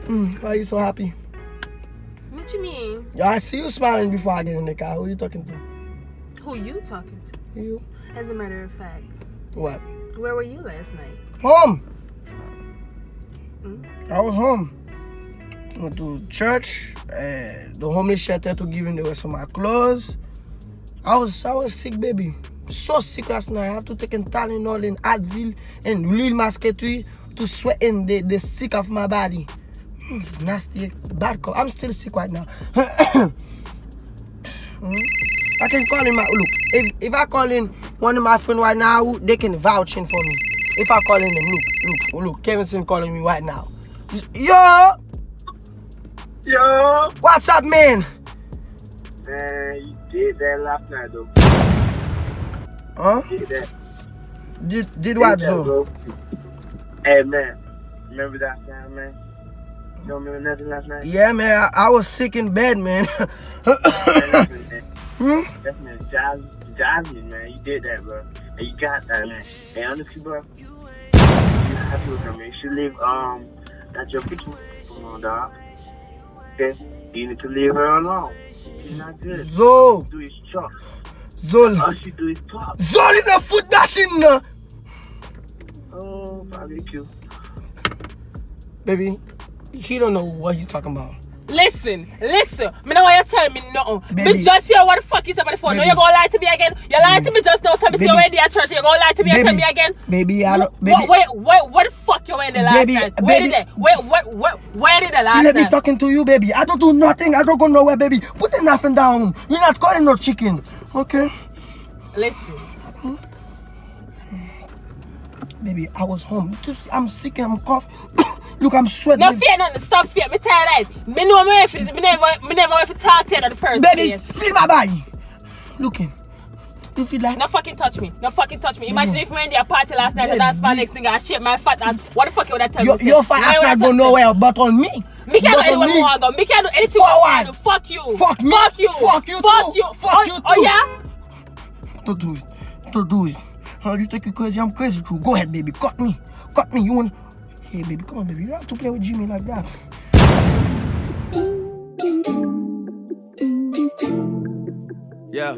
Why are you so happy? What you mean? Yeah, I see you smiling before I get in the car. Who are you talking to? Who you talking to? You. As a matter of fact. What? Where were you last night? Home. I was home. Went to church. The homeless shelter to give him the rest of my clothes. I was sick, baby. So sick last night. I had to take Tylenol and Advil and Lil Masquetry to sweaten the sick of my body. It's nasty, bad cough. I'm still sick right now. I can call him. Look, if I call in one of my friends right now, they can vouch in for me. If I call in them, look, Kevinson calling me right now. Yo, what's up, man? Man, you did that last night, though. Huh? You did that. Did what, though? Hey, man, remember that time, man? You don't remember nothing last night? Yeah, man, I was sick in bed, man. That's man, Jazzy, man. You did that, bro. And you got that, man. Hey, honestly, bro, you have to look at me. You should leave, that's your picture on, dog. Okay? You need to leave her alone. She's not good. Zo! All she do is chop. Zol! All she do is pop. Zol is a foot machine, no? Oh, barbecue. Baby, he don't know what he's talking about. Listen. Me know why you tell me nothing. Baby. Me just hear what the fuck is up on the phone. No, you gonna lie to me again? You lied to me just now. Tell me you're in at church. You gonna lie to me and tell me again? Baby, I don't. Baby. Wait, what the fuck you were in the last night? Where did the last Let me night? talking to you, baby. I don't do nothing. I don't go nowhere, baby. Put the nothing down. You're not calling no chicken. Okay? Listen. Baby, I was home. I'm sick and I'm cough. Look, I'm sweating. No fear nothing. Stop fear. Me tell you that. Me know me never want to talk to you in the first Baby, place. feel my body. Looking. You feel like? No fucking touch me. Imagine if we went to a party last night and dance my next nigga and shit my fat ass. What the fuck you would have tell me? Your fat ass not go nowhere but on me. Me can't do anyone more go. Me can't do anything more. Fuck you. Fuck me. Fuck you. Fuck you Fuck too. you. Fuck you too. Oh yeah? Don't do it. You think you're crazy? I'm crazy too. Go ahead, baby. Cut me. You want? Hey, baby, come on, baby. You don't have to play with Jimmy like that. Yeah.